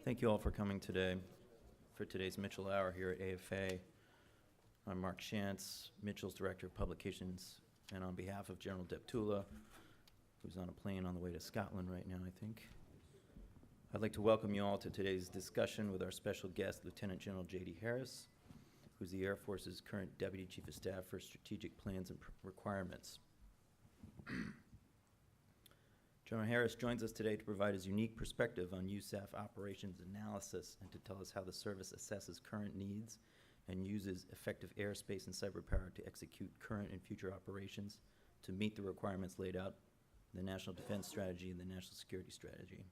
Thank you all for coming today for today's Mitchell Hour here at AFA. I'm Mark Shantz, Mitchell's Director of Publications, and on behalf of General Deptula, who's on a plane on the way to Scotland right now, I think, I'd like to welcome you all to today's discussion with our special guest, Lieutenant General J.D. Harris, who's the Air Force's current Deputy Chief of Staff for Strategic Plans and Requirements. General Harris joins us today to provide his unique perspective on USAF operations analysis and to tell us how the service assesses current needs and uses effective airspace and cyber power to execute current and future operations to meet the requirements laid out in the National Defense Strategy and the National Security Strategy.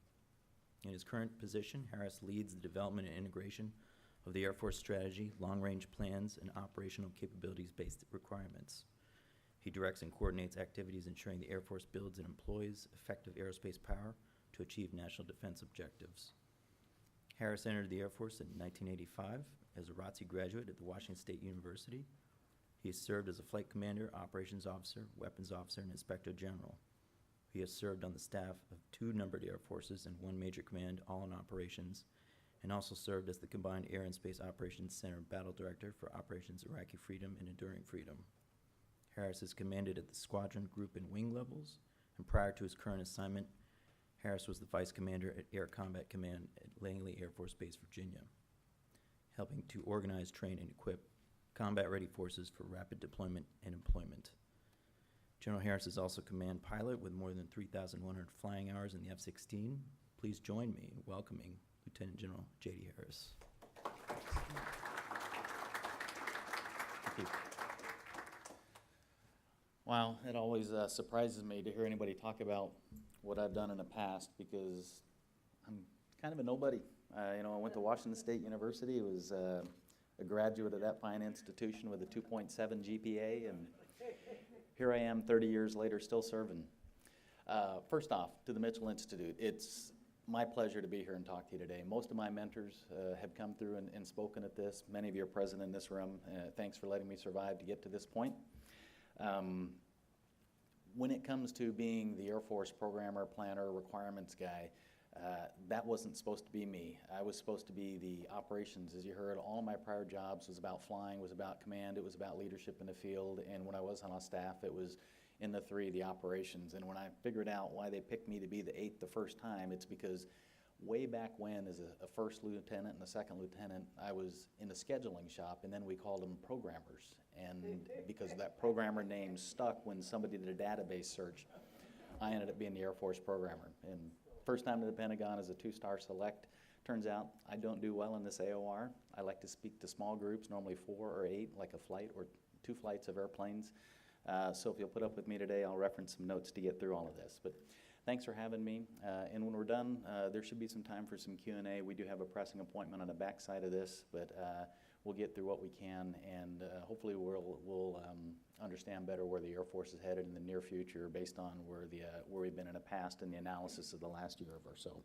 In his current position, Harris leads the development and integration of the Air Force strategy, long-range plans, and operational capabilities-based requirements. He directs and coordinates activities ensuring the Air Force builds and employs effective aerospace power to achieve national defense objectives. Harris entered the Air Force in 1985 as a ROTC graduate at the Washington State University. He has served as a flight commander, operations officer, weapons officer, and inspector general. He has served on the staff of 2 numbered Air Forces and 1 major command, all in operations, and also served as the Combined Air and Space Operations Center Battle Director for Operations Iraqi Freedom and Enduring Freedom. Harris has commanded at the squadron, group, and wing levels, and prior to his current assignment, Harris was the Vice Commander at Air Combat Command at Langley Air Force Base, Virginia, helping to organize, train, and equip combat-ready forces for rapid deployment and employment. General Harris is also command pilot with more than 3,100 flying hours in the F-16. Please join me in welcoming Lieutenant General J.D. Harris. Thank you. Wow, it always surprises me to hear anybody talk about what I've done in the past because I'm kind of a nobody. I went to Washington State University, was a graduate of that fine institution with a 2.7 GPA, and here I am 30 years later still serving. First off, to the Mitchell Institute, it's my pleasure to be here and talk to you today. Most of my mentors have come through and spoken at this. Many of you are present in this room. Thanks for letting me survive to get to this point. When it comes to being the Air Force programmer, planner, requirements guy, that wasn't supposed to be me. I was supposed to be the operations. As you heard, all of my prior jobs was about flying, was about command, it was about leadership in the field, and when I was on staff, it was in the 3, the operations. And when I figured out why they picked me to be the 8th the first time, it's because way back when, as a first lieutenant and a second lieutenant, I was in the scheduling shop, and then we called them programmers. And because that programmer name stuck when somebody did a database search, I ended up being the Air Force programmer. And first time to the Pentagon as a 2-star select. Turns out I don't do well in this AOR. I like to speak to small groups, normally 4 or 8, like a flight or 2 flights of airplanes. So if you'll put up with me today, I'll reference some notes to get through all of this. But thanks for having me. And when we're done, there should be some time for some Q&A. We do have a pressing appointment on the back side of this, but we'll get through what we can, and hopefully we'll understand better where the Air Force is headed in the near future based on where we've been in the past and the analysis of the last year or so.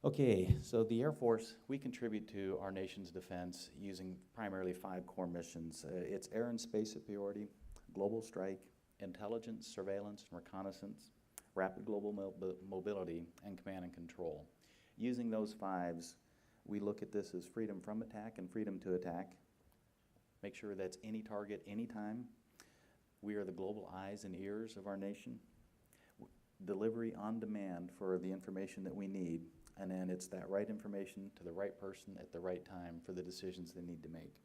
Okay, so the Air Force, we contribute to our nation's defense using primarily 5 core missions. It's air and space superiority, global strike, intelligence, surveillance, and reconnaissance, rapid global mobility, and command and control. Using those 5s, we look at this as freedom from attack and freedom to attack. Make sure that's any target, anytime. We are the global eyes and ears of our nation. Delivery on demand for the information that we need, and then it's that right information to the right person at the right time for the decisions they need to make.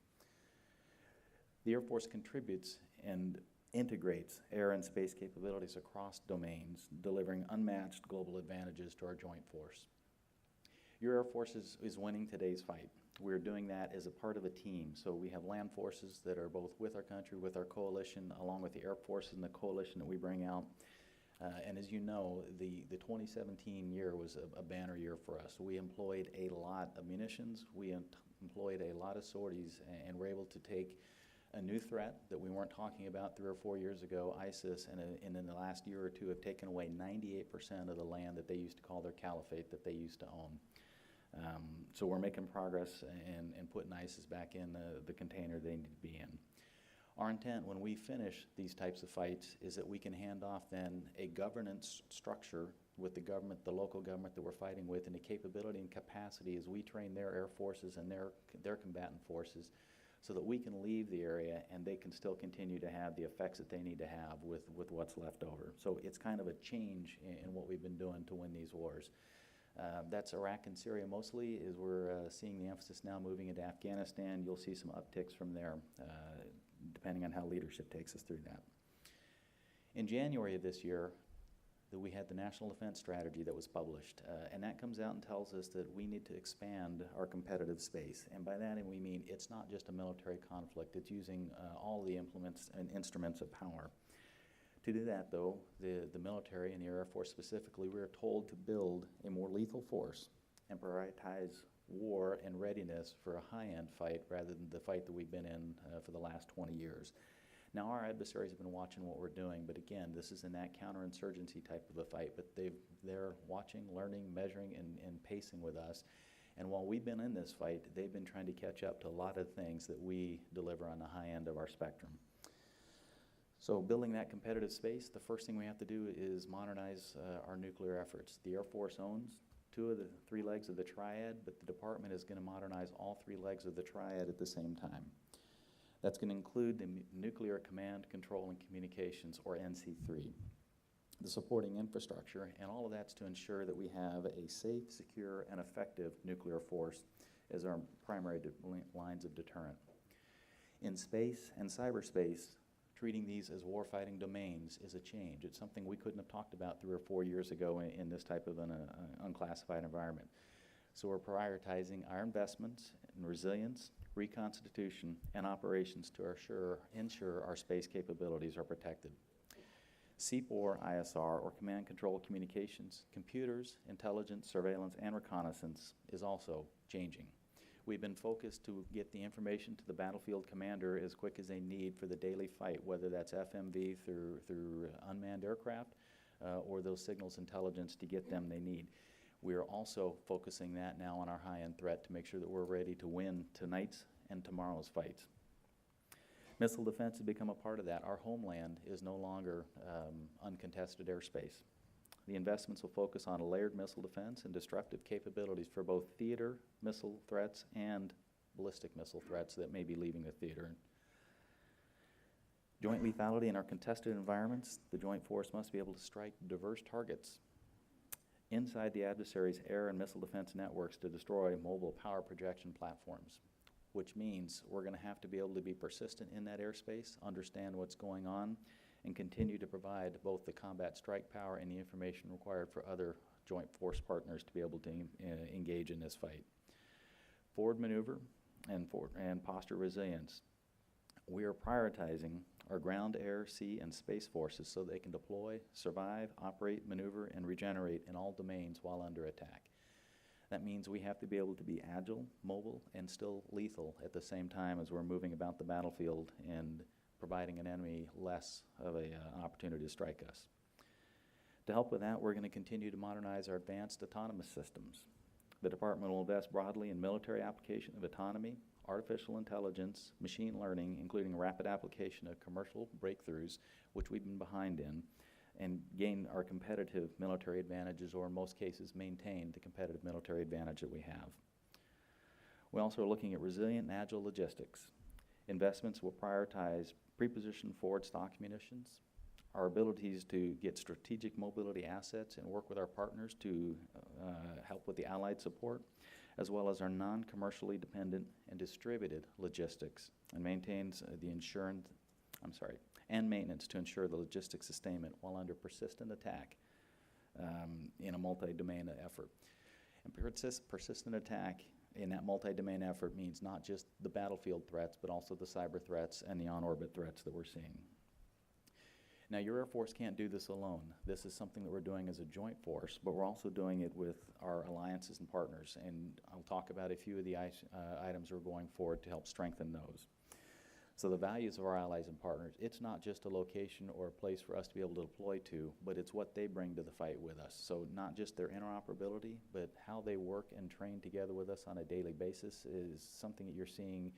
The Air Force contributes and integrates air and space capabilities across domains, delivering unmatched global advantages to our joint force. Your Air Force is winning today's fight. We're doing that as a part of a team. So we have land forces that are both with our country, with our coalition, along with the Air Force and the coalition that we bring out. And as you know, the 2017 year was a banner year for us. We employed a lot of munitions. We employed a lot of sorties, and were able to take a new threat that we weren't talking about 3 or 4 years ago, ISIS, and in the last year or 2 have taken away 98% of the land that they used to call their caliphate that they used to own. So we're making progress and putting ISIS back in the container they need to be in. Our intent when we finish these types of fights is that we can hand off then a governance structure with the government, the local government that we're fighting with, and the capability and capacity as we train their air forces and their combatant forces so that we can leave the area and they can still continue to have the effects that they need to have with what's left over. So it's kind of a change in what we've been doing to win these wars. That's Iraq and Syria mostly, is we're seeing the emphasis now moving into Afghanistan. You'll see some upticks from there, depending on how leadership takes us through that. In January of this year, we had the National Defense Strategy that was published, and that comes out and tells us that we need to expand our competitive space. And by that we mean it's not just a military conflict, it's using all the implements and instruments of power. To do that, though, the military and the Air Force specifically, we are told to build a more lethal force and prioritize war and readiness for a high-end fight rather than the fight that we've been in for the last 20 years. Now, our adversaries have been watching what we're doing, but again, this is in that counterinsurgency type of a fight, but they're watching, learning, measuring, and pacing with us. And while we've been in this fight, they've been trying to catch up to a lot of things that we deliver on the high end of our spectrum. So building that competitive space, the first thing we have to do is modernize our nuclear efforts. The Air Force owns 2 of the 3 legs of the triad, but the department is going to modernize all 3 legs of the triad at the same time. That's going to include the Nuclear Command, Control, and Communications, or NC3, the supporting infrastructure, and all of that's to ensure that we have a safe, secure, and effective nuclear force as our primary lines of deterrent. In space and cyberspace, treating these as warfighting domains is a change. It's something we couldn't have talked about 3 or 4 years ago in this type of an unclassified environment. So we're prioritizing our investments in resilience, reconstitution, and operations to ensure our space capabilities are protected. CPOR, ISR, or Command Control Communications, computers, intelligence, surveillance, and reconnaissance is also changing. We've been focused to get the information to the battlefield commander as quick as they need for the daily fight, whether that's FMV through unmanned aircraft or those signals intelligence to get them they need. We are also focusing that now on our high-end threat to make sure that we're ready to win tonight's and tomorrow's fights. Missile defense has become a part of that. Our homeland is no longer uncontested airspace. The investments will focus on layered missile defense and disruptive capabilities for both theater missile threats and ballistic missile threats that may be leaving the theater. Joint lethality in our contested environments, the joint force must be able to strike diverse targets inside the adversary's air and missile defense networks to destroy mobile power projection platforms, which means we're going to have to be able to be persistent in that airspace, understand what's going on, and continue to provide both the combat strike power and the information required for other joint force partners to be able to engage in this fight. Forward maneuver and posture resilience. We are prioritizing our ground, air, sea, and space forces so they can deploy, survive, operate, maneuver, and regenerate in all domains while under attack. That means we have to be able to be agile, mobile, and still lethal at the same time as we're moving about the battlefield and providing an enemy less of an opportunity to strike us. To help with that, we're going to continue to modernize our advanced autonomous systems. The department will invest broadly in military application of autonomy, artificial intelligence, machine learning, including rapid application of commercial breakthroughs, which we've been behind in, and gain our competitive military advantages, or in most cases maintain the competitive military advantage that we have. We also are looking at resilient and agile logistics. Investments will prioritize pre-positioned forward stock munitions, our abilities to get strategic mobility assets and work with our partners to help with the allied support, as well as our non-commercially dependent and distributed logistics, and maintains and maintenance to ensure the logistics sustainment while under persistent attack in a multi-domain effort. And persistent attack in that multi-domain effort means not just the battlefield threats, but also the cyber threats and the on-orbit threats that we're seeing. Now, your Air Force can't do this alone. This is something that we're doing as a joint force, but we're also doing it with our alliances and partners, and I'll talk about a few of the items we're going forward to help strengthen those. So the values of our allies and partners, it's not just a location or a place for us to be able to deploy to, but it's what they bring to the fight with us. So not just their interoperability, but how they work and train together with us on a daily basis is something that you're seeing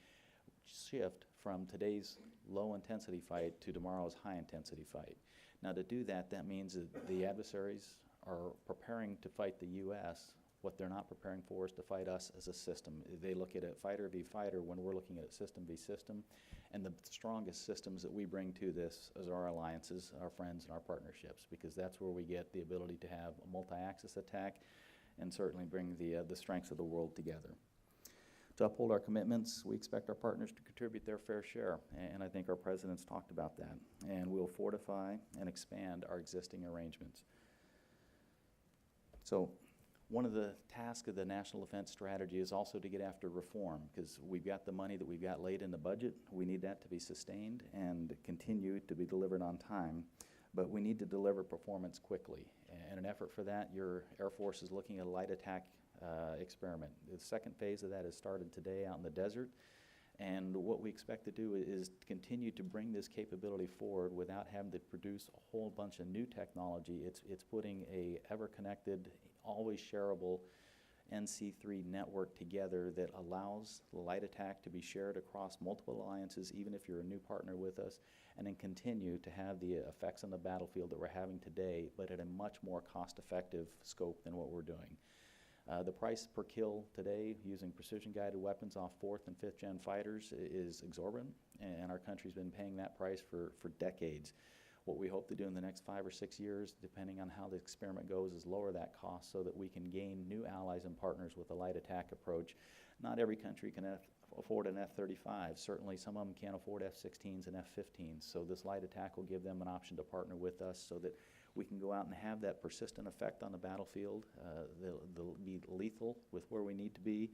shift from today's low-intensity fight to tomorrow's high-intensity fight. Now, to do that, that means that the adversaries are preparing to fight the U.S. What they're not preparing for is to fight us as a system. They look at it fighter v. fighter when we're looking at it system v. system. And the strongest systems that we bring to this is our alliances, our friends, and our partnerships, because that's where we get the ability to have a multi-axis attack and certainly bring the strengths of the world together. To uphold our commitments, we expect our partners to contribute their fair share, and I think our president's talked about that. And we'll fortify and expand our existing arrangements. So one of the tasks of the National Defense Strategy is also to get after reform, because we've got the money that we've got laid in the budget. We need that to be sustained and continue to be delivered on time, but we need to deliver performance quickly. And an effort for that, your Air Force is looking at a light attack experiment. The second phase of that has started today out in the desert, and what we expect to do is continue to bring this capability forward without having to produce a whole bunch of new technology. It's putting a ever-connected, always shareable NC3 network together that allows the light attack to be shared across multiple alliances, even if you're a new partner with us, and then continue to have the effects on the battlefield that we're having today, but at a much more cost-effective scope than what we're doing. The price per kill today using precision-guided weapons off 4th and 5th gen fighters is exorbitant, and our country's been paying that price for decades. What we hope to do in the next 5 or 6 years, depending on how the experiment goes, is lower that cost so that we can gain new allies and partners with a light attack approach. Not every country can afford an F-35. Certainly some of them can't afford F-16s and F-15s, so this light attack will give them an option to partner with us so that we can go out and have that persistent effect on the battlefield. They'll be lethal with where we need to be,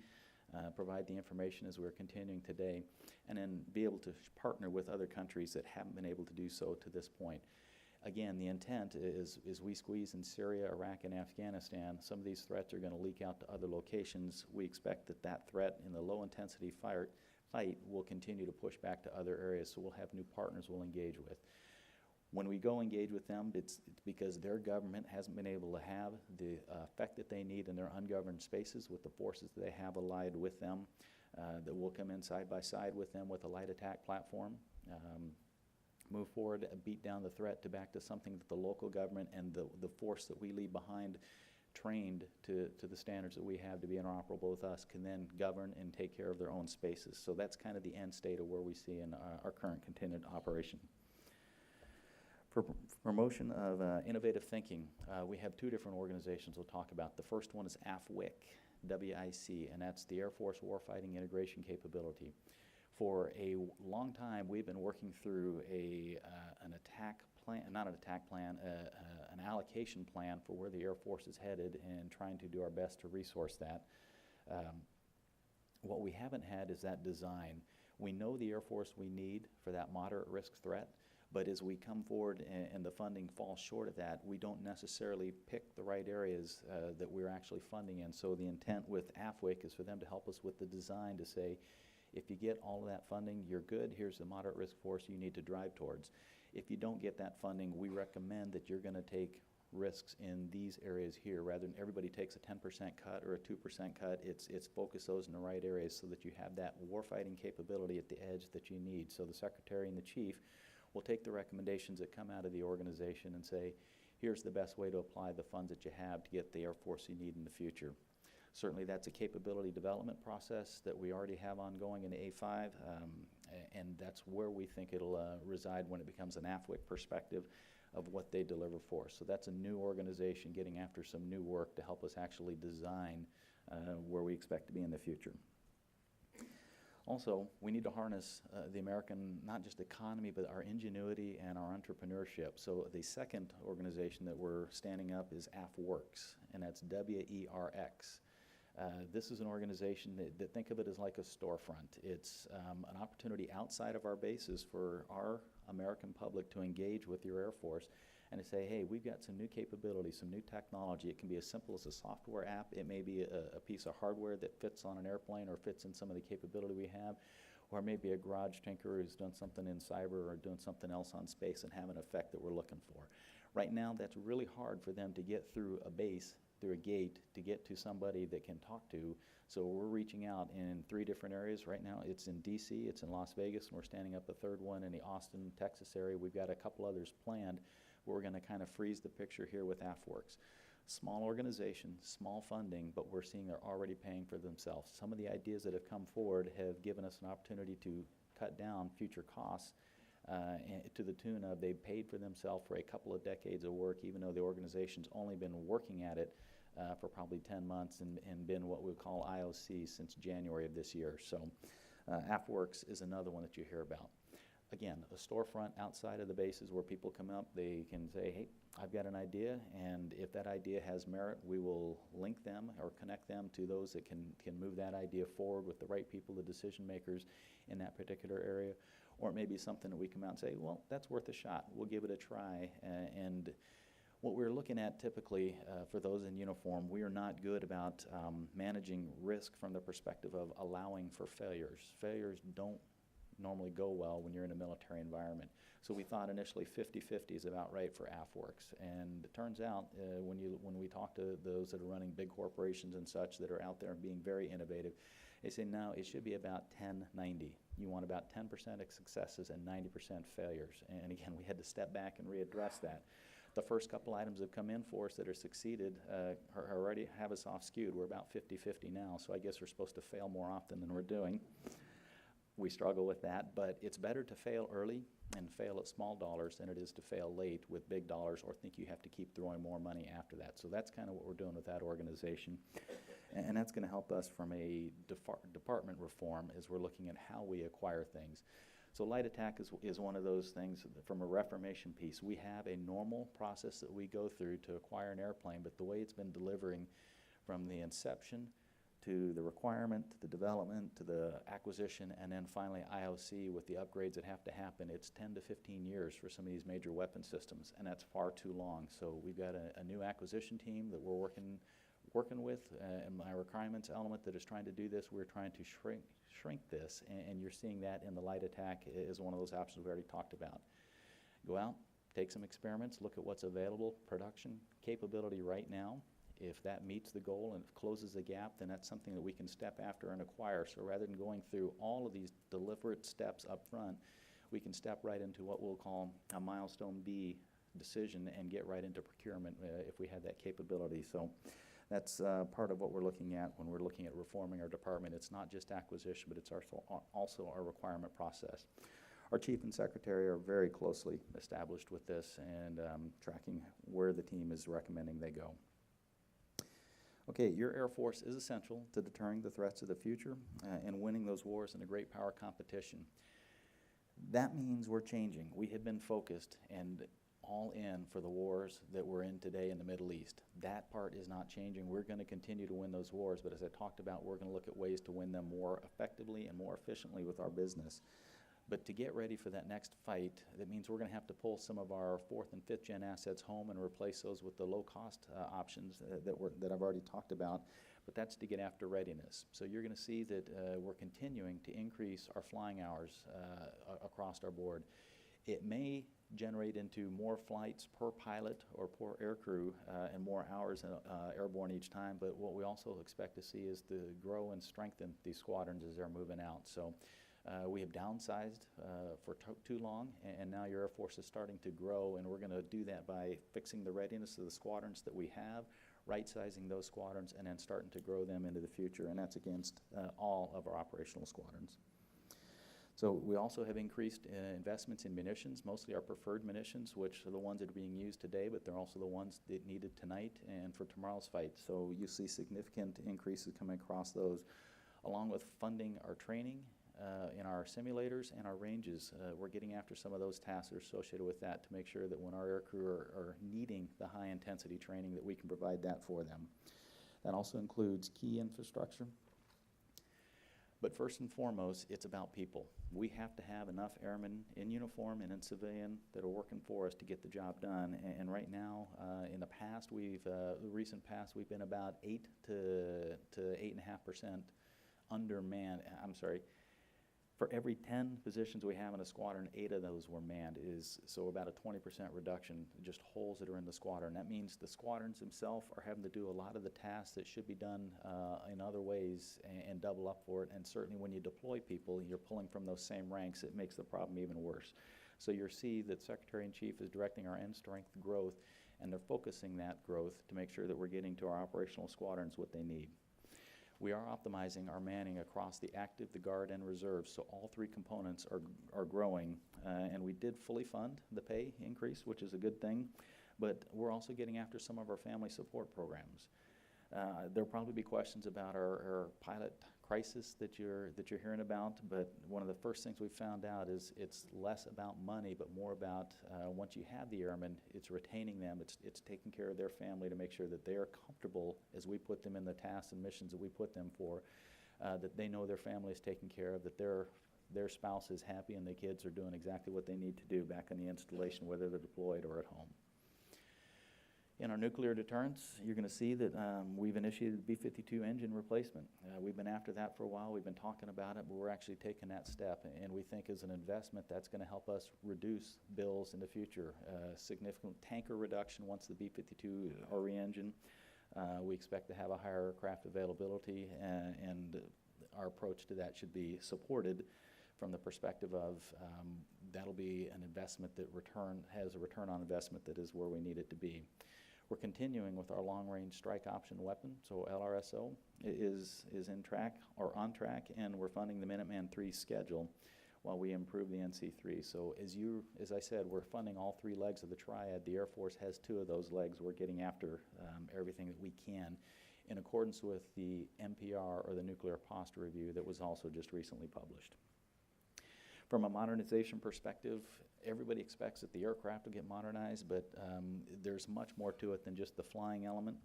provide the information as we're continuing today, and then be able to partner with other countries that haven't been able to do so to this point. Again, the intent is we squeeze in Syria, Iraq, and Afghanistan. Some of these threats are going to leak out to other locations. We expect that that threat in the low-intensity fight will continue to push back to other areas, so we'll have new partners we'll engage with. When we go engage with them, it's because their government hasn't been able to have the effect that they need in their ungoverned spaces with the forces that they have allied with them, that will come in side by side with them with a light attack platform, move forward, beat down the threat back to something that the local government and the force that we leave behind, trained to the standards that we have to be interoperable with us, can then govern and take care of their own spaces. So that's kind of the end state of where we see in our current contingent operation. For promotion of innovative thinking, we have 2 different organizations we'll talk about. The first one is AFWIC, W-I-C, and that's the Air Force Warfighting Integration Capability. For a long time, we've been working through an attack plan, not an attack plan, an allocation plan for where the Air Force is headed and trying to do our best to resource that. What we haven't had is that design. We know the Air Force we need for that moderate risk threat, but as we come forward and the funding falls short of that, we don't necessarily pick the right areas that we're actually funding in. So the intent with AFWIC is for them to help us with the design to say, if you get all of that funding, you're good. Here's the moderate risk force you need to drive towards. If you don't get that funding, we recommend that you're going to take risks in these areas here. Rather than everybody takes a 10% cut or a 2% cut, it's focus those in the right areas so that you have that warfighting capability at the edge that you need. So the Secretary and the Chief will take the recommendations that come out of the organization and say, here's the best way to apply the funds that you have to get the Air Force you need in the future. Certainly that's a capability development process that we already have ongoing in the A5, and that's where we think it'll reside when it becomes an AFWIC perspective of what they deliver for us. So that's a new organization getting after some new work to help us actually design where we expect to be in the future. Also, we need to harness the American, not just economy, but our ingenuity and our entrepreneurship. So the second organization that we're standing up is AFWERX, and that's W-E-R-X. This is an organization that think of it as like a storefront. It's an opportunity outside of our bases for our American public to engage with your Air Force and to say, hey, we've got some new capabilities, some new technology. It can be as simple as a software app. It may be a piece of hardware that fits on an airplane or fits in some of the capability we have, or maybe a garage tinker who's done something in cyber or doing something else on space and have an effect that we're looking for. Right now, that's really hard for them to get through a base through a gate to get to somebody that can talk to. So we're reaching out in 3 different areas right now. It's in DC, it's in Las Vegas, and we're standing up a 3rd one in the Austin, Texas area. We've got a couple others planned. We're going to kind of freeze the picture here with AFWorks. Small organization, small funding, but we're seeing they're already paying for themselves. Some of the ideas that have come forward have given us an opportunity to cut down future costs to the tune of they paid for themselves for a couple of decades of work, even though the organization's only been working at it for probably 10 months and been what we call IOC since January of this year. So AFWorks is another one that you hear about. Again, a storefront outside of the bases where people come up, they can say, hey, I've got an idea, and if that idea has merit, we will link them or connect them to those that can move that idea forward with the right people, the decision makers in that particular area. Or it may be something that we come out and say, well, that's worth a shot. We'll give it a try. And what we're looking at typically for those in uniform, we are not good about managing risk from the perspective of allowing for failures. Failures don't normally go well when you're in a military environment. So we thought initially 50-50 is about right for AFWorks. And it turns out when we talk to those that are running big corporations and such that are out there being very innovative, they say, no, it should be about 10-90. You want about 10% of successes and 90% failures. And again, we had to step back and readdress that. The first couple items that come in for us that are succeeded already have us off skewed. We're about 50-50 now, so I guess we're supposed to fail more often than we're doing. We struggle with that, but it's better to fail early and fail at small dollars than it is to fail late with big dollars or think you have to keep throwing more money after that. So that's kind of what we're doing with that organization. And that's going to help us from a department reform as we're looking at how we acquire things. So light attack is one of those things from a reformation piece. We have a normal process that we go through to acquire an airplane, but the way it's been delivering from the inception to the requirement, to the development, to the acquisition, and then finally IOC with the upgrades that have to happen, it's 10 to 15 years for some of these major weapon systems, and that's far too long. So we've got a new acquisition team that we're working with, and my requirements element that is trying to do this. We're trying to shrink this, and you're seeing that in the light attack is one of those options we already talked about. Go out, take some experiments, look at what's available, production capability right now. If that meets the goal and closes the gap, then that's something that we can step after and acquire. So rather than going through all of these deliberate steps up front, we can step right into what we'll call a milestone B decision and get right into procurement if we had that capability. So that's part of what we're looking at when we're looking at reforming our department. It's not just acquisition, but it's also our requirement process. Our chief and secretary are very closely established with this and tracking where the team is recommending they go. Okay, your Air Force is essential to deterring the threats of the future and winning those wars in a great power competition. That means we're changing. We have been focused and all in for the wars that we're in today in the Middle East. That part is not changing. We're going to continue to win those wars, but as I talked about, we're going to look at ways to win them more effectively and more efficiently with our business. But to get ready for that next fight, that means we're going to have to pull some of our 4th and 5th gen assets home and replace those with the low-cost options that I've already talked about. But that's to get after readiness. So you're going to see that we're continuing to increase our flying hours across our board. It may generate into more flights per pilot or per air crew and more hours airborne each time. But what we also expect to see is to grow and strengthen these squadrons as they're moving out. So we have downsized for too long, and now your Air Force is starting to grow, and we're going to do that by fixing the readiness of the squadrons that we have, right-sizing those squadrons, and then starting to grow them into the future, and that's against all of our operational squadrons. So we also have increased investments in munitions, mostly our preferred munitions, which are the ones that are being used today, but they're also the ones that needed tonight and for tomorrow's fight. So you see significant increases coming across those, along with funding our training in our simulators and our ranges. We're getting after some of those tasks that are associated with that to make sure that when our aircrew are needing the high-intensity training that we can provide that for them. That also includes key infrastructure. But first and foremost, it's about people. We have to have enough airmen in uniform and in civilian that are working for us to get the job done. And right now, in the past, the recent past, we've been about 8 to 8.5% undermanned. For every 10 positions we have in a squadron, 8 of those were manned, so about a 20% reduction, just holes that are in the squadron. That means the squadrons themselves are having to do a lot of the tasks that should be done in other ways and double up for it. And certainly when you deploy people, you're pulling from those same ranks, it makes the problem even worse. So you'll see that Secretary-in-Chief is directing our end strength growth, and they're focusing that growth to make sure that we're getting to our operational squadrons what they need. We are optimizing our manning across the active, the Guard, and reserve, so all 3 components are growing. And we did fully fund the pay increase, which is a good thing, but we're also getting after some of our family support programs. There'll probably be questions about our pilot crisis that you're hearing about, but one of the first things we found out is it's less about money, but more about once you have the airmen, it's retaining them, it's taking care of their family to make sure that they are comfortable as we put them in the tasks and missions that we put them for, that they know their family is taken care of, that their spouse is happy and the kids are doing exactly what they need to do back in the installation, whether they're deployed or at home. In our nuclear deterrence, you're going to see that we've initiated the B-52 engine replacement. We've been after that for a while. We've been talking about it, but we're actually taking that step, and we think as an investment that's going to help us reduce bills in the future. Significant tanker reduction once the B-52 are re-engined. We expect to have a higher aircraft availability, and our approach to that should be supported from the perspective of that'll be an investment that has a return on investment that is where we need it to be. We're continuing with our long-range strike option weapon, so LRSO is on track, and we're funding the Minuteman III schedule while we improve the NC3. So as I said, we're funding all 3 legs of the triad. The Air Force has 2 of those legs. We're getting after everything that we can in accordance with the NPR, or the Nuclear Posture Review, that was also just recently published. From a modernization perspective, everybody expects that the aircraft will get modernized, but there's much more to it than just the flying element.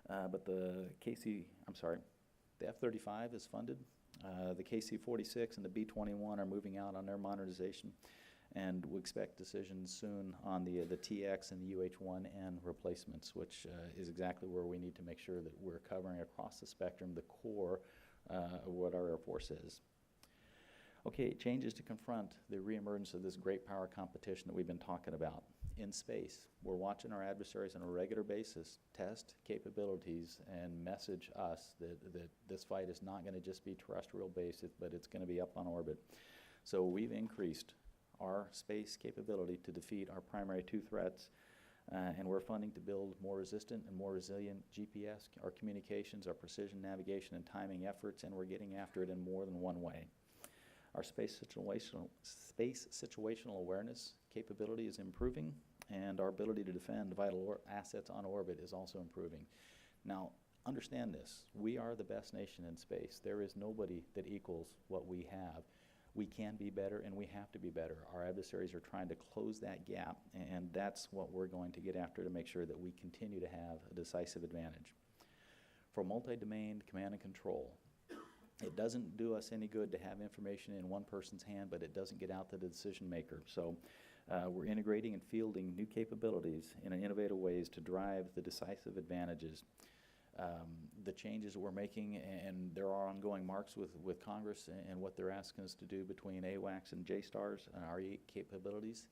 But the F-35 is funded. The KC-46 and the B-21 are moving out on their modernization, and we expect decisions soon on the TX and the UH-1N replacements, which is exactly where we need to make sure that we're covering across the spectrum the core of what our Air Force is. Okay, changes to confront the reemergence of this great power competition that we've been talking about. In space, we're watching our adversaries on a regular basis test capabilities and message us that this fight is not going to just be terrestrial based, but it's going to be up on orbit. So we've increased our space capability to defeat our primary 2 threats, and we're funding to build more resistant and more resilient GPS, our communications, our precision navigation and timing efforts, and we're getting after it in more than one way. Our space situational awareness capability is improving, and our ability to defend vital assets on orbit is also improving. Now, understand this. We are the best nation in space. There is nobody that equals what we have. We can be better, and we have to be better. Our adversaries are trying to close that gap, and that's what we're going to get after to make sure that we continue to have a decisive advantage. For multi-domain command and control, it doesn't do us any good to have information in one person's hand, but it doesn't get out to the decision maker. So we're integrating and fielding new capabilities in innovative ways to drive the decisive advantages. The changes that we're making, and there are ongoing marks with Congress and what they're asking us to do between AWACS and JSTARS and our capabilities.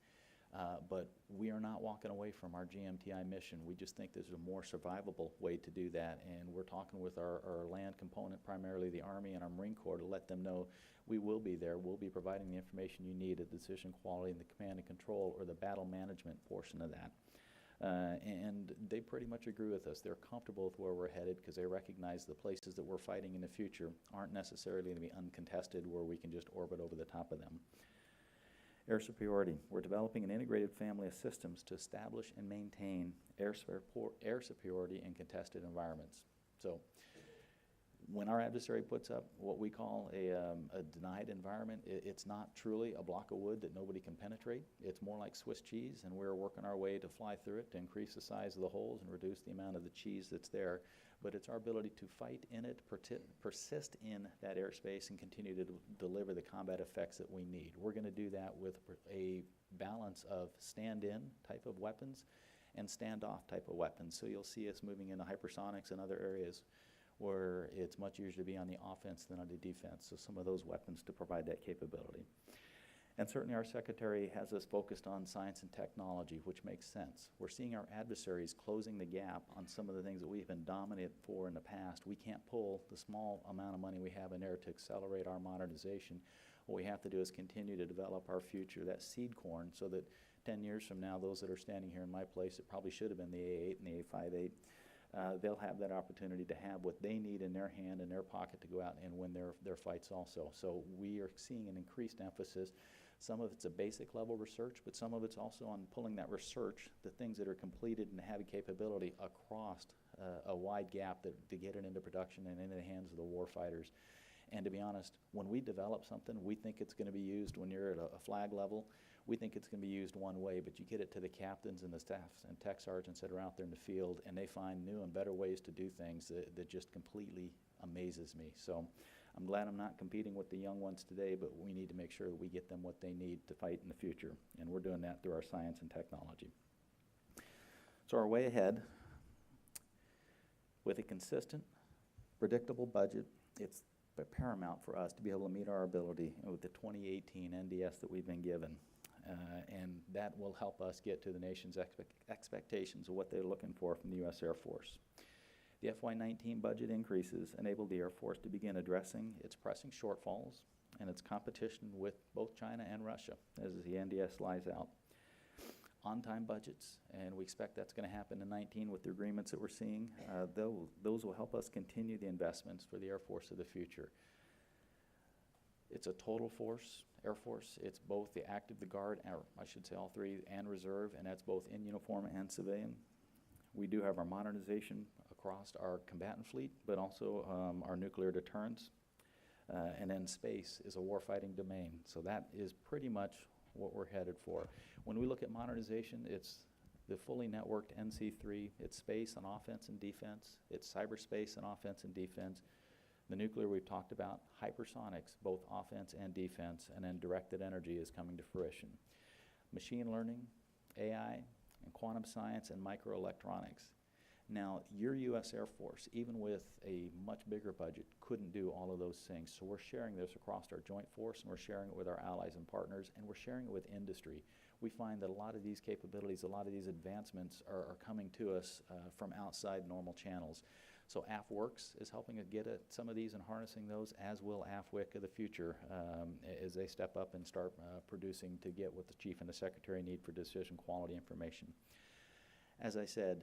But we are not walking away from our GMTI mission. We just think there's a more survivable way to do that, and we're talking with our land component, primarily the Army and our Marine Corps, to let them know we will be there. We'll be providing the information you need at decision quality and the command and control, or the battle management portion of that. And they pretty much agree with us. They're comfortable with where we're headed because they recognize the places that we're fighting in the future aren't necessarily going to be uncontested where we can just orbit over the top of them. Air superiority. We're developing an integrated family of systems to establish and maintain air superiority in contested environments. So when our adversary puts up what we call a denied environment, it's not truly a block of wood that nobody can penetrate. It's more like Swiss cheese, and we're working our way to fly through it to increase the size of the holes and reduce the amount of the cheese that's there. But it's our ability to fight in it, persist in that airspace, and continue to deliver the combat effects that we need. We're going to do that with a balance of stand-in type of weapons and standoff type of weapons. So you'll see us moving into hypersonics and other areas where it's much easier to be on the offense than on the defense. So some of those weapons to provide that capability. And certainly our Secretary has us focused on science and technology, which makes sense. We're seeing our adversaries closing the gap on some of the things that we've been dominant for in the past. We can't pull the small amount of money we have in there to accelerate our modernization. What we have to do is continue to develop our future, that seed corn, so that 10 years from now, those that are standing here in my place, it probably should have been the A8 and the A58, they'll have that opportunity to have what they need in their hand, in their pocket, to go out and win their fights also. So we are seeing an increased emphasis. Some of it's a basic level research, but some of it's also on pulling that research, the things that are completed and have capability across a wide gap to get it into production and into the hands of the war fighters. And to be honest, when we develop something, we think it's going to be used when you're at a flag level. We think it's going to be used one way, but you get it to the captains and the staffs and tech sergeants that are out there in the field, and they find new and better ways to do things that just completely amazes me. So I'm glad I'm not competing with the young ones today, but we need to make sure that we get them what they need to fight in the future, and we're doing that through our science and technology. So our way ahead, with a consistent, predictable budget, it's paramount for us to be able to meet our ability with the 2018 NDS that we've been given. And that will help us get to the nation's expectations of what they're looking for from the U.S. Air Force. The FY19 budget increases enabled the Air Force to begin addressing its pressing shortfalls and its competition with both China and Russia as the NDS lies out. On-time budgets, and we expect that's going to happen in 19 with the agreements that we're seeing. Those will help us continue the investments for the Air Force of the future. It's a total force, Air Force. It's both the active, the Guard, or I should say all three, and Reserve, and that's both in uniform and civilian. We do have our modernization across our combatant fleet, but also our nuclear deterrence. And then space is a warfighting domain. So that is pretty much what we're headed for. When we look at modernization, it's the fully networked NC3. It's space on offense and defense. It's cyberspace on offense and defense. The nuclear we've talked about, hypersonics, both offense and defense, and then directed energy is coming to fruition. Machine learning, AI, and quantum science and microelectronics. Now, your U.S. Air Force, even with a much bigger budget, couldn't do all of those things. So we're sharing this across our joint force, and we're sharing it with our allies and partners, and we're sharing it with industry. We find that a lot of these capabilities, a lot of these advancements are coming to us from outside normal channels. So AFWorks is helping us get at some of these and harnessing those, as will AFWIC of the future as they step up and start producing to get what the Chief and the Secretary need for decision quality information. As I said,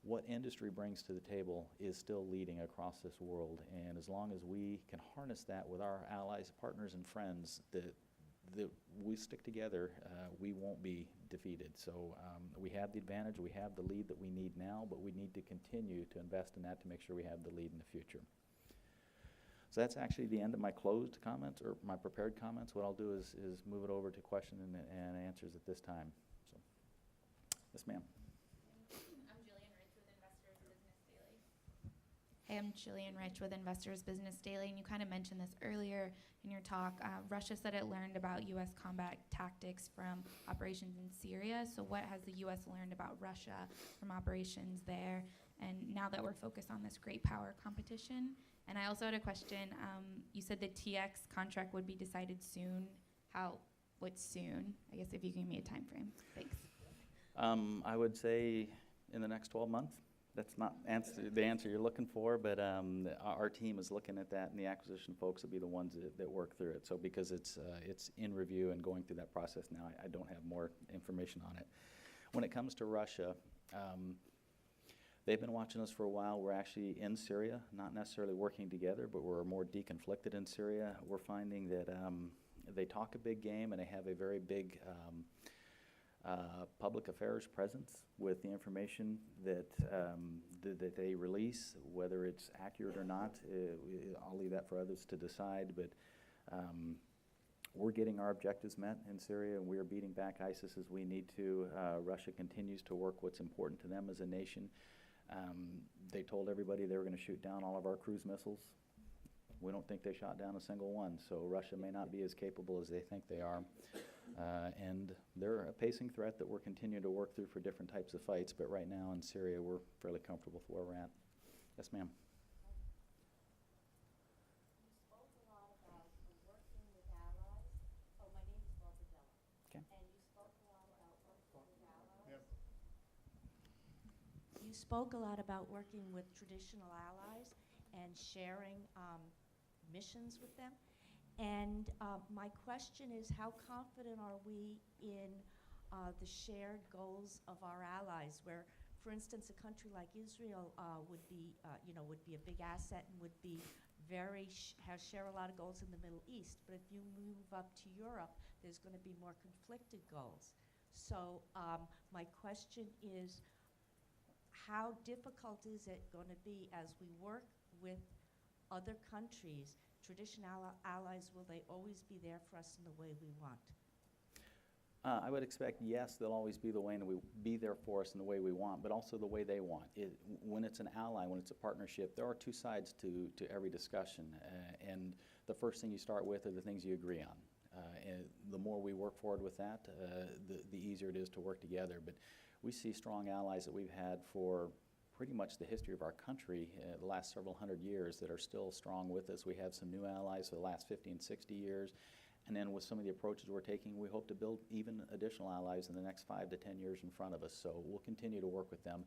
what industry brings to the table is still leading across this world, and as long as we can harness that with our allies, partners, and friends, that we stick together, we won't be defeated. So we have the advantage, we have the lead that we need now, but we need to continue to invest in that to make sure we have the lead in the future. So that's actually the end of my closed comments, or my prepared comments. What I'll do is move it over to questions and answers at this time. So, yes, ma'am. Hey, I'm Jillian Rich with Investors Business Daily, and you kind of mentioned this earlier in your talk. Russia said it learned about U.S. combat tactics from operations in Syria. So what has the U.S. learned about Russia from operations there? And now that we're focused on this great power competition. And I also had a question. You said the TX contract would be decided soon. What's soon? I guess if you can give me a time frame. Thanks. I would say in the next 12 months. That's not the answer you're looking for, but our team is looking at that, and the acquisition folks will be the ones that work through it. So because it's in review and going through that process now, I don't have more information on it. When it comes to Russia, they've been watching us for a while. We're actually in Syria, not necessarily working together, but we're more deconflicted in Syria. We're finding that they talk a big game, and they have a very big public affairs presence with the information that they release, whether it's accurate or not. I'll leave that for others to decide, but we're getting our objectives met in Syria, and we're beating back ISIS as we need to. Russia continues to work what's important to them as a nation. They told everybody they were going to shoot down all of our cruise missiles. We don't think they shot down a single one, so Russia may not be as capable as they think they are. And they're a pacing threat that we're continuing to work through for different types of fights, but right now in Syria we're fairly comfortable with where we're at. Yes, ma'am. you spoke a lot about working with traditional allies and sharing missions with them. And my question is, how confident are we in the shared goals of our allies, where, for instance, a country like Israel would be a big asset and would be share a lot of goals in the Middle East. But if you move up to Europe, there's going to be more conflicted goals. So my question is, how difficult is it going to be as we work with other countries, traditional allies, will they always be there for us in the way we want? I would expect, yes, they'll always be there for us in the way we want, but also the way they want. When it's an ally, when it's a partnership, there are two sides to every discussion, and the first thing you start with are the things you agree on. And the more we work forward with that, the easier it is to work together. But we see strong allies that we've had for pretty much the history of our country, the last several hundred years, that are still strong with us. We have some new allies for the last 50 and 60 years. And then with some of the approaches we're taking, we hope to build even additional allies in the next 5 to 10 years in front of us. So we'll continue to work with them.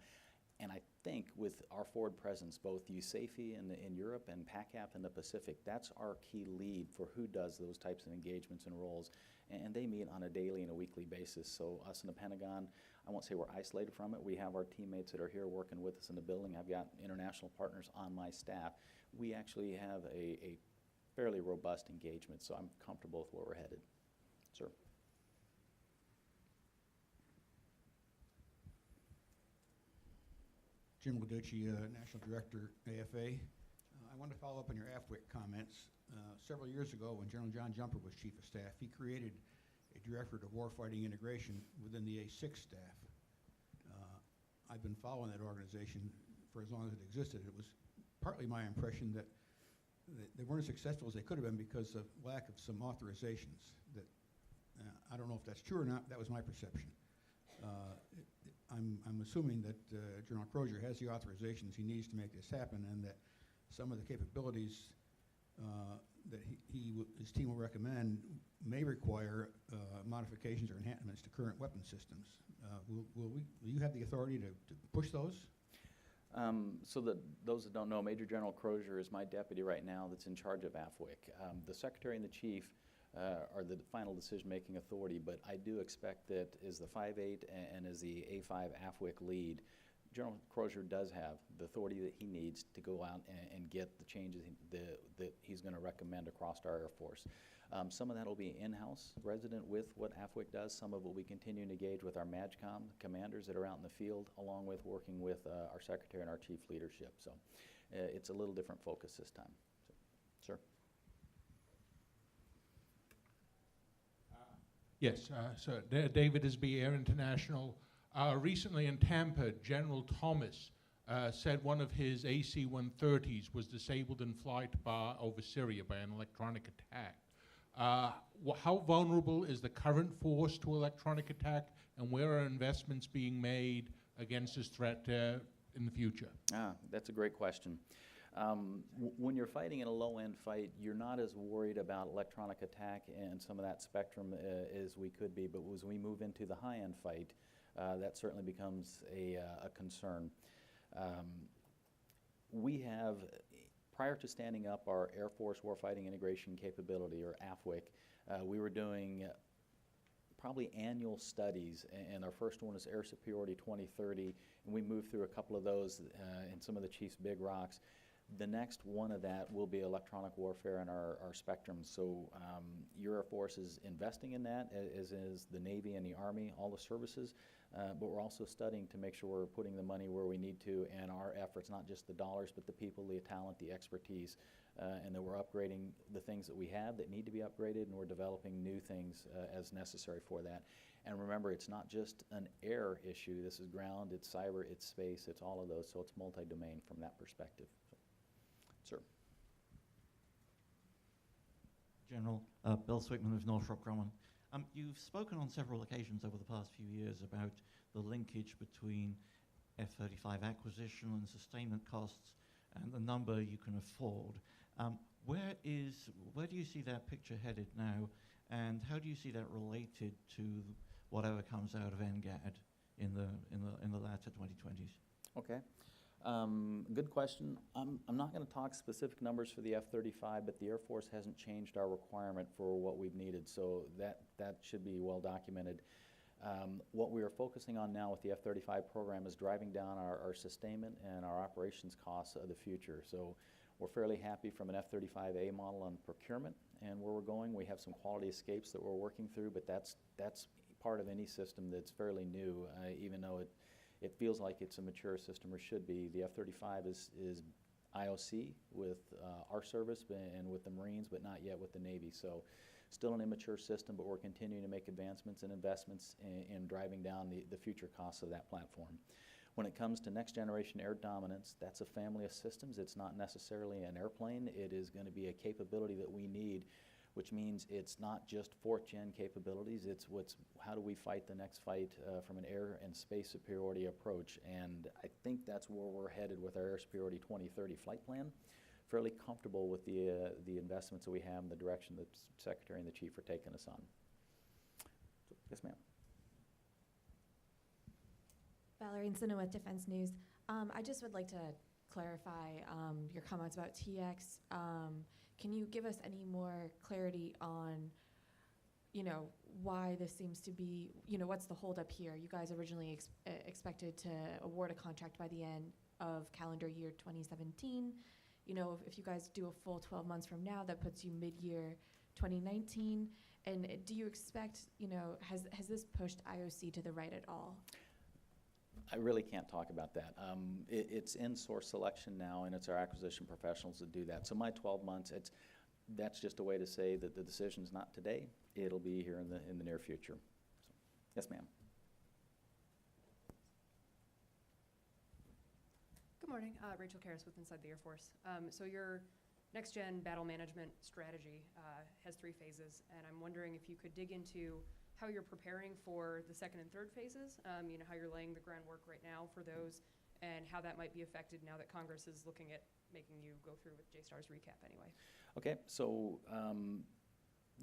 And I think with our forward presence, both USAFE in Europe and PACAP in the Pacific, that's our key lead for who does those types of engagements and roles. And they meet on a daily and a weekly basis. So us in the Pentagon, I won't say we're isolated from it. We have our teammates that are here working with us in the building. I've got international partners on my staff. We actually have a fairly robust engagement, so I'm comfortable with where we're headed. Sir. Jim Guiducci, National Director, AFA. I want to follow up on your AFWIC comments. Several years ago, when General John Jumper was Chief of Staff, he created a Directorate of Warfighting Integration within the A6 staff. I've been following that organization for as long as it existed. It was partly my impression that they weren't as successful as they could have been because of lack of some authorizations. That I don't know if that's true or not. That was my perception. I'm assuming that General Crozier has the authorizations he needs to make this happen, and that some of the capabilities that his team will recommend may require modifications or enhancements to current weapon systems. Will you have the authority to push those? So those that don't know, Major General Crozier is my deputy right now that's in charge of AFWIC. The Secretary and the Chief are the final decision-making authority, but I do expect that as the 5.8 and as the A5 AFWIC lead, General Crozier does have the authority that he needs to go out and get the changes that he's going to recommend across our Air Force. Some of that will be in-house, resident with what AFWIC does. Some of it will be continuing to engage with our MAJCOM commanders that are out in the field, along with working with our Secretary and our Chief leadership. So it's a little different focus this time. So, sir. Yes, so David Isby, Air International. Recently in Tampa, General Thomas said one of his AC-130s was disabled in flight over Syria by an electronic attack. How vulnerable is the current force to electronic attack, and where are investments being made against this threat in the future? That's a great question. When you're fighting in a low-end fight, you're not as worried about electronic attack and some of that spectrum as we could be, but as we move into the high-end fight, that certainly becomes a concern. We have, prior to standing up our Air Force Warfighting Integration Capability, or AFWIC, we were doing probably annual studies, and our first one is Air Superiority 2030, and we moved through a couple of those in some of the Chief's big rocks. The next one of that will be electronic warfare in our spectrum. So your Air Force is investing in that, as is the Navy and the Army, all the services. But we're also studying to make sure we're putting the money where we need to, and our efforts, not just the dollars, but the people, the talent, the expertise, and that we're upgrading the things that we have that need to be upgraded, and we're developing new things as necessary for that. And remember, it's not just an air issue. This is ground, it's cyber, it's space, it's all of those, so it's multi-domain from that perspective. Sir. General, Bill Swickman of Northrop Grumman. You've spoken on several occasions over the past few years about the linkage between F-35 acquisition and sustainment costs and the number you can afford. Where do you see that picture headed now, and how do you see that related to whatever comes out of NGAD in the latter 2020s? Okay. Good question. I'm not going to talk specific numbers for the F-35, but the Air Force hasn't changed our requirement for what we've needed, so that should be well documented. What we are focusing on now with the F-35 program is driving down our sustainment and our operations costs of the future. So we're fairly happy from an F-35A model on procurement and where we're going. We have some quality escapes that we're working through, but that's part of any system that's fairly new, even though it feels like it's a mature system, or should be. The F-35 is IOC with our service and with the Marines, but not yet with the Navy. So still an immature system, but we're continuing to make advancements and investments in driving down the future costs of that platform. When it comes to next generation air dominance, that's a family of systems. It's not necessarily an airplane. It is going to be a capability that we need, which means it's not just fourth gen capabilities. It's how do we fight the next fight from an air and space superiority approach. And I think that's where we're headed with our Air Superiority 2030 flight plan. Fairly comfortable with the investments that we have and the direction that the Secretary and the Chief are taking us on. So, yes, ma'am. Valerie Encino with Defense News. I just would like to clarify your comments about TX. Can you give us any more clarity on, why this seems to be, what's the holdup here? You guys originally expected to award a contract by the end of calendar year 2017. If you guys do a full 12 months from now, that puts you mid-year 2019. And do you expect, has this pushed IOC to the right at all? I really can't talk about that. It's in-source selection now, and it's our acquisition professionals that do that. So my 12 months, that's just a way to say that the decision's not today. It'll be here in the near future. So, yes, ma'am. Good morning. Rachel Karras with Inside the Air Force. So your next-gen battle management strategy has 3 phases, and I'm wondering if you could dig into how you're preparing for the second and third phases, how you're laying the groundwork right now for those, and how that might be affected now that Congress is looking at making you go through with JSTARS recap anyway. Okay, so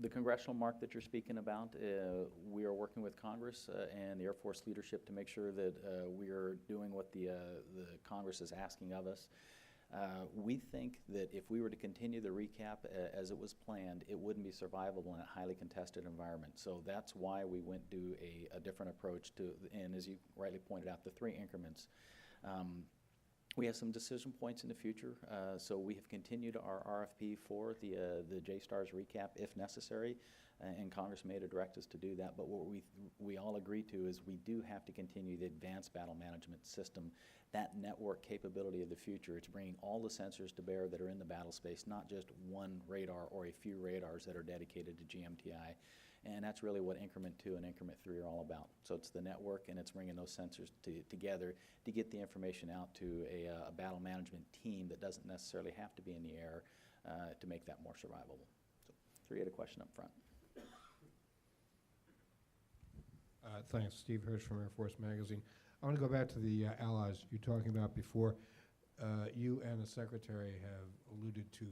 the congressional mark that you're speaking about, we are working with Congress and the Air Force leadership to make sure that we are doing what the Congress is asking of us. We think that if we were to continue the recap as it was planned, it wouldn't be survivable in a highly contested environment. So that's why we went to a different approach to, and as you rightly pointed out, the 3 increments. We have some decision points in the future, so we have continued our RFP for the JSTARS recap if necessary, and Congress may direct us to do that. But what we all agree to is we do have to continue the advanced battle management system, that network capability of the future. It's bringing all the sensors to bear that are in the battle space, not just one radar or a few radars that are dedicated to GMTI. And that's really what Increment 2 and Increment 3 are all about. So it's the network, and it's bringing those sensors together to get the information out to a battle management team that doesn't necessarily have to be in the air to make that more survivable. So you had a question up front. Thanks. Steve Hirsch from Air Force Magazine. I want to go back to the allies you were talking about before. You and the Secretary have alluded to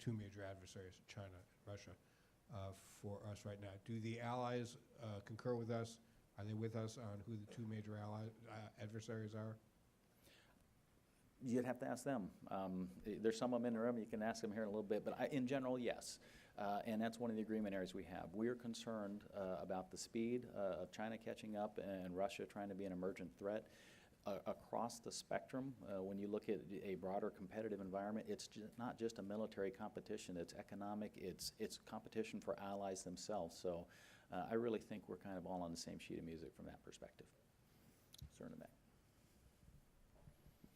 2 major adversaries, China and Russia, for us right now. Do the allies concur with us? Are they with us on who the 2 major adversaries are? You'd have to ask them. There's some of them in the room. You can ask them here in a little bit. But in general, yes. And that's one of the agreement areas we have. We're concerned about the speed of China catching up and Russia trying to be an emergent threat. Across the spectrum, when you look at a broader competitive environment, it's not just a military competition. It's economic. It's competition for allies themselves. So I really think we're kind of all on the same sheet of music from that perspective. Sir in the back.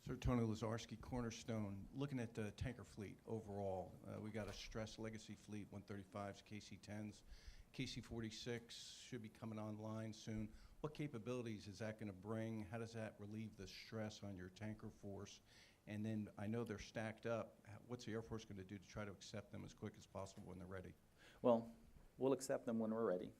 Sir Tony Lazarski, Cornerstone. Looking at the tanker fleet overall, we got a stressed legacy fleet, 135s, KC-10s. KC-46 should be coming online soon. What capabilities is that going to bring? How does that relieve the stress on your tanker force? And then I know they're stacked up. What's the Air Force going to do to try to accept them as quick as possible when they're ready? Well, we'll accept them when we're ready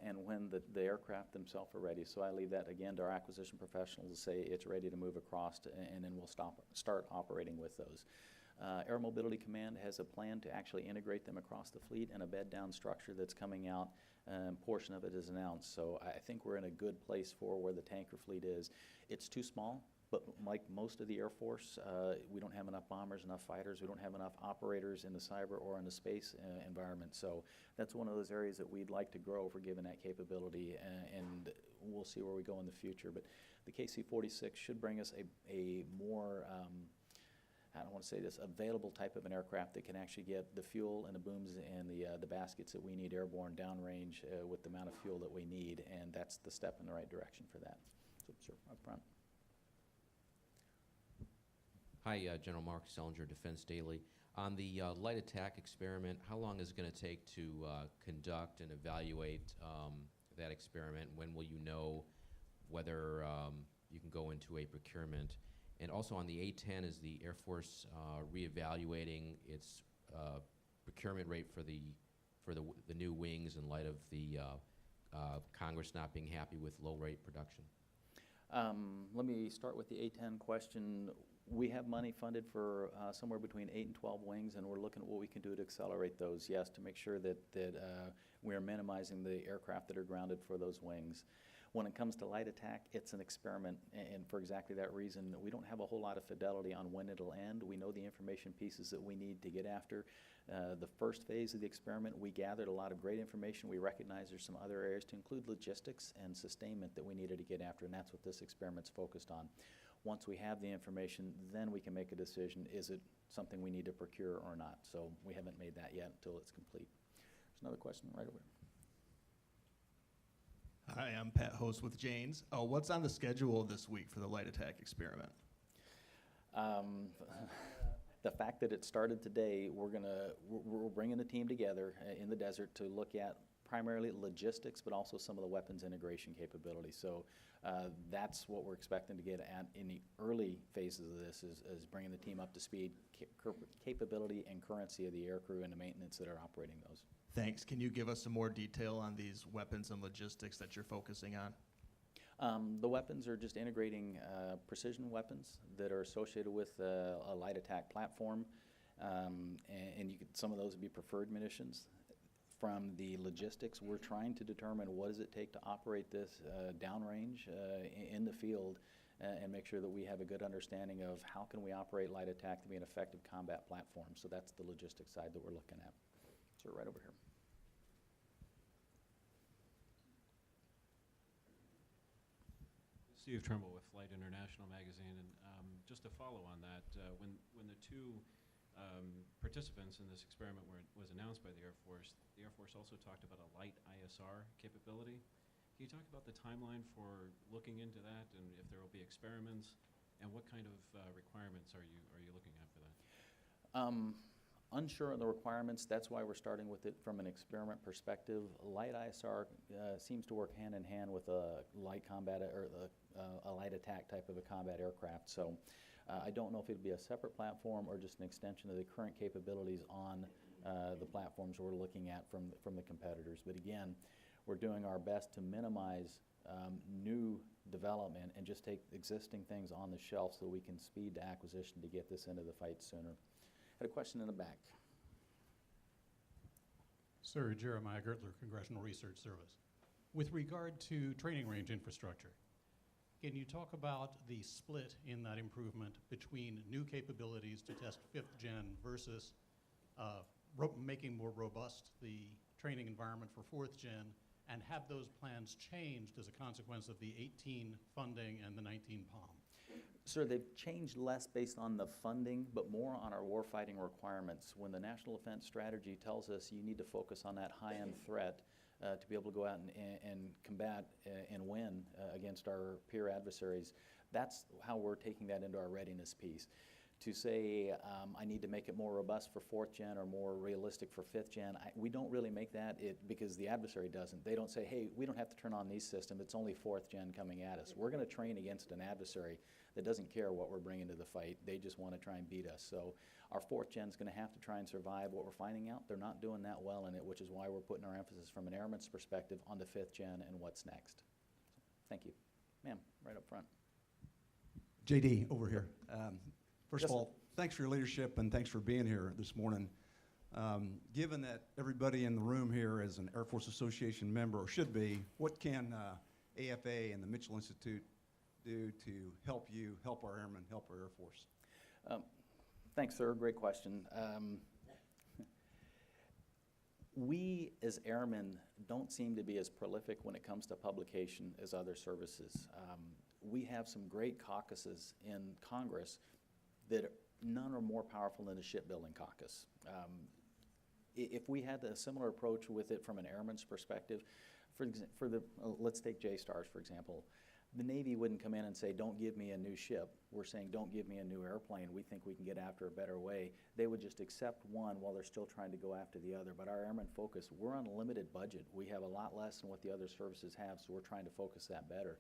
and when the aircraft themselves are ready. So I leave that again to our acquisition professionals to say it's ready to move across, and then we'll start operating with those. Air Mobility Command has a plan to actually integrate them across the fleet and a bed-down structure that's coming out. Portion of it is announced. So I think we're in a good place for where the tanker fleet is. It's too small But like most of the Air Force, we don't have enough bombers, enough fighters, we don't have enough operators in the cyber or in the space environment. So that's one of those areas that we'd like to grow if we're given that capability, and we'll see where we go in the future. But the KC-46 should bring us a more, I don't want to say this, available type of an aircraft that can actually get the fuel and the booms and the baskets that we need airborne downrange with the amount of fuel that we need, and that's the step in the right direction for that. So, sir, up front. Hi, General Mark Sellinger, Defense Daily. On the light attack experiment, how long is it going to take to conduct and evaluate that experiment? When will you know whether you can go into a procurement? And also on the A-10, is the Air Force reevaluating its procurement rate for the new wings in light of the Congress not being happy with low rate production? Let me start with the A-10 question. We have money funded for somewhere between 8 and 12 wings, and we're looking at what we can do to accelerate those, yes, to make sure that we are minimizing the aircraft that are grounded for those wings. When it comes to light attack, it's an experiment, and for exactly that reason, we don't have a whole lot of fidelity on when it'll end. We know the information pieces that we need to get after. The first phase of the experiment, we gathered a lot of great information. We recognize there's some other areas to include logistics and sustainment that we needed to get after, and that's what this experiment's focused on. Once we have the information, then we can make a decision, is it something we need to procure or not? So we haven't made that yet until it's complete. There's another question right over here. Hi, I'm Pat Host with Janes. What's on the schedule this week for the light attack experiment? The fact that it started today, we're bringing the team together in the desert to look at primarily logistics, but also some of the weapons integration capability. So that's what we're expecting to get at in the early phases of this, is bringing the team up to speed, capability and currency of the aircrew and the maintenance that are operating those. Thanks. Can you give us some more detail on these weapons and logistics that you're focusing on? The weapons are just integrating precision weapons that are associated with a light attack platform, and some of those would be preferred munitions. From the logistics, we're trying to determine what does it take to operate this downrange in the field and make sure that we have a good understanding of how can we operate light attack to be an effective combat platform. So that's the logistics side that we're looking at. So right over here. Steve Trimble with Flight International Magazine, and just to follow on that, when the two participants in this experiment was announced by the Air Force also talked about a light ISR capability. Can you talk about the timeline for looking into that, and if there will be experiments, and what kind of requirements are you looking at for that? Unsure of the requirements. That's why we're starting with it from an experiment perspective. Light ISR seems to work hand in hand with a light combat or a light attack type of a combat aircraft. So I don't know if it'll be a separate platform or just an extension of the current capabilities on the platforms we're looking at from the competitors. But again, we're doing our best to minimize new development and just take existing things on the shelf so we can speed the acquisition to get this into the fight sooner. Had a question in the back. Sir, Jeremiah Gertler, Congressional Research Service. With regard to training range infrastructure, can you talk about the split in that improvement between new capabilities to test 5th gen versus making more robust the training environment for 4th gen, and have those plans changed as a consequence of the 18 funding and the 19 POM? Sir, they've changed less based on the funding, but more on our warfighting requirements. When the National Defense Strategy tells us you need to focus on that high-end threat to be able to go out and combat and win against our peer adversaries, that's how we're taking that into our readiness piece. To say I need to make it more robust for 4th gen or more realistic for 5th gen, we don't really make that because the adversary doesn't. They don't say, hey, we don't have to turn on these systems, it's only 4th gen coming at us. We're going to train against an adversary that doesn't care what we're bringing to the fight. They just want to try and beat us. So our 4th gen is going to have to try and survive what we're finding out. They're not doing that well in it, which is why we're putting our emphasis from an airman's perspective on the 5th gen and what's next. Thank you. Ma'am, right up front. JD, over here. First Yes, of all, thanks for your leadership and thanks for being here this morning. Given that everybody in the room here is an Air Force Association member, or should be, what can AFA and the Mitchell Institute do to help you, help our airmen, help our Air Force? Thanks, sir. Great question. We, as airmen, don't seem to be as prolific when it comes to publication as other services. We have some great caucuses in Congress that none are more powerful than the Shipbuilding Caucus. If we had a similar approach with it from an airman's perspective, let's take JSTARS, for example. The Navy wouldn't come in and say, don't give me a new ship. We're saying, don't give me a new airplane. We think we can get after a better way. They would just accept one while they're still trying to go after the other. But our airmen focus, we're on a limited budget. We have a lot less than what the other services have, so we're trying to focus that better.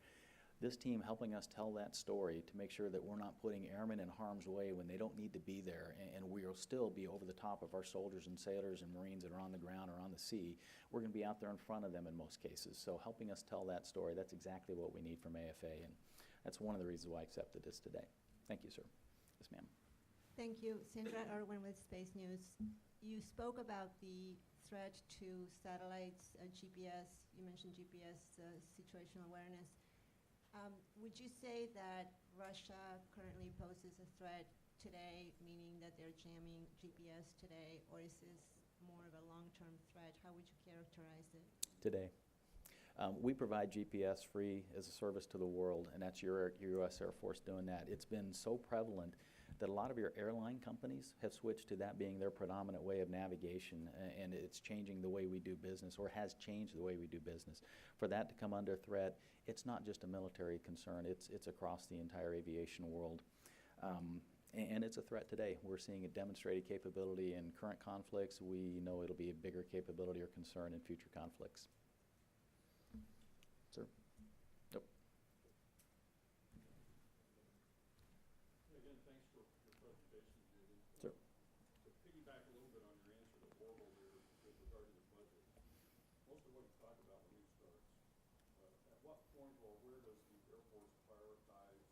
This team helping us tell that story to make sure that we're not putting airmen in harm's way when they don't need to be there, and we'll still be over the top of our soldiers and sailors and Marines that are on the ground or on the sea. We're going to be out there in front of them in most cases. So helping us tell that story, that's exactly what we need from AFA, and that's one of the reasons why I accepted this today. Thank you, sir. Yes, ma'am. Thank you. Sandra Irwin with Space News. You spoke about the threat to satellites, GPS. You mentioned GPS, situational awareness. Would you say that Russia currently poses a threat today, meaning that they're jamming GPS today, or is this more of a long-term threat? How would you characterize it? Today. We provide GPS free as a service to the world, and that's your U.S. Air Force doing that. It's been so prevalent that a lot of your airline companies have switched to that being their predominant way of navigation, and it's changing the way we do business, or has changed the way we do business. For that to come under threat, it's not just a military concern, it's across the entire aviation world. And it's a threat today. We're seeing a demonstrated capability in current conflicts. We know it'll be a bigger capability or concern in future conflicts. Sir? Nope. Again, thanks for your presentation, Judy. Sir. To piggyback a little bit on your answer to Orville there with regard to the budget, most of what you talk about when it starts, at what point or where does the Air Force prioritize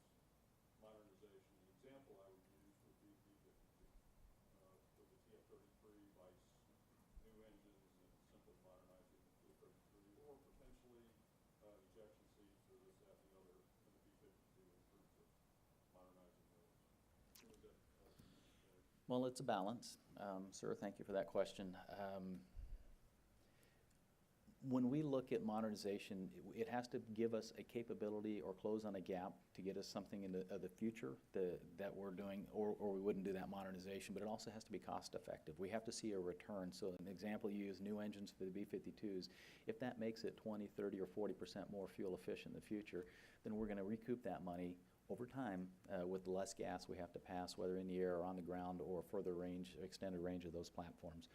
modernization? The example I would use would be with the TF-33 vice new engines and simply modernizing the TF-33, or potentially ejection seats or this, that, and the other in the B-52 in terms of modernizing those. Well, it's a balance. Sir, thank you for that question. When we look at modernization, it has to give us a capability or close on a gap to get us something in the future that we're doing, or we wouldn't do that modernization, but it also has to be cost effective. We have to see a return. So an example, you use new engines for the B-52s. If that makes it 20, 30, or 40% more fuel efficient in the future, then we're going to recoup that money over time with the less gas we have to pass, whether in the air or on the ground or further range, extended range of those platforms.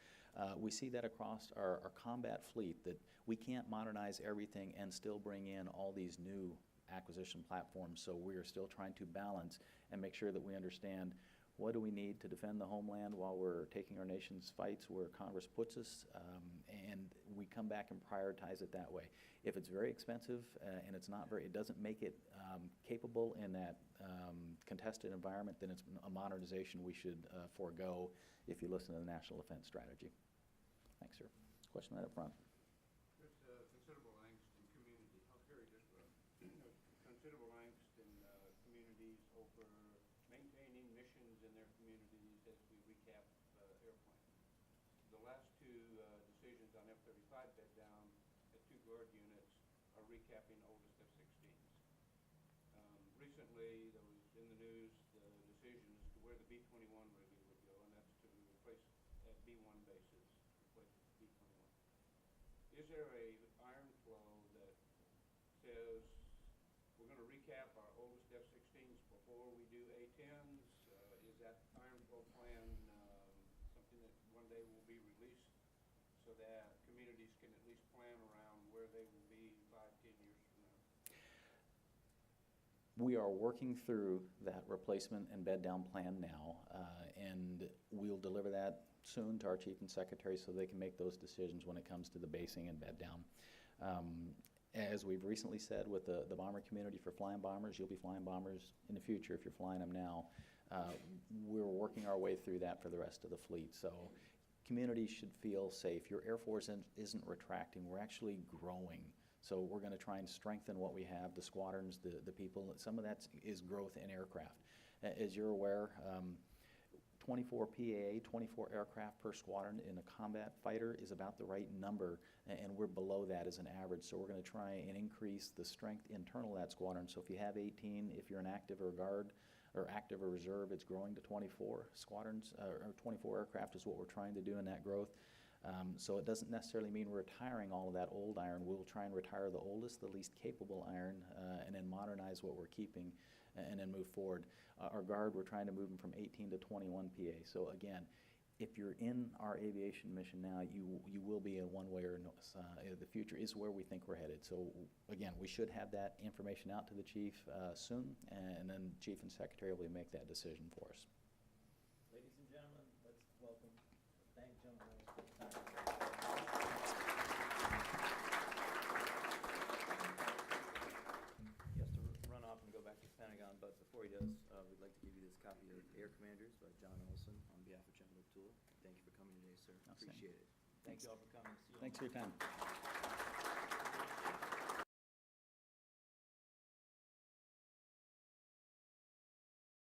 We see that across our combat fleet, that we can't modernize everything and still bring in all these new acquisition platforms. So we are still trying to balance and make sure that we understand what do we need to defend the homeland while we're taking our nation's fights where Congress puts us, and we come back and prioritize it that way. If it's very expensive and it doesn't make it capable in that contested environment, then it's a modernization we should forego if you listen to the National Defense Strategy. Thanks, sir. Question right up front. There's considerable angst in community. I'll carry this one. Considerable angst in communities over maintaining missions in their communities as we recap airplanes. The last two decisions on F-35 bed down at 2 guard units are recapping oldest F-16s. Recently, there was in the news the decision as to where the B-21 regular would go, and that's to replace at B-1 bases, replace B-21. Is there a iron flow that says we're going to recap our oldest F-16s before we do A-10s? Is that iron flow plan something that one day will be released so that communities can at least plan around where they will be 5, 10 years from now? We are working through that replacement and bed down plan now, and we'll deliver that soon to our Chief and Secretary so they can make those decisions when it comes to the basing and bed down. As we've recently said with the bomber community, for flying bombers, you'll be flying bombers in the future if you're flying them now. We're working our way through that for the rest of the fleet. So communities should feel safe. Your Air Force isn't retracting. We're actually growing. So we're going to try and strengthen what we have, the squadrons, the people. Some of that is growth in aircraft. As you're aware, 24 PAA, 24 aircraft per squadron in a combat fighter is about the right number, and we're below that as an average. So we're going to try and increase the strength internal of that squadron. So if you have 18, if you're an active or guard, or active or reserve, it's growing to 24 squadrons, or 24 aircraft is what we're trying to do in that growth. So it doesn't necessarily mean we're retiring all of that old iron. We'll try and retire the oldest, the least capable iron, and then modernize what we're keeping, and then move forward. Our guard, we're trying to move them from 18 to 21 PA. So again, if you're in our aviation mission now, you will be in one way or another. The future is where we think we're headed. So again, we should have that information out to the chief soon, and then chief and secretary will make that decision for us. Ladies and gentlemen, let's welcome, thank General Harris for his time. He has to run off and go back to the Pentagon, but before he does, we'd like to give you this copy of Air Commanders by John Olson on behalf of General Tula. Thank you for coming today, sir. Outstanding. Appreciate it. Thank you all for coming. See you Thanks for your time.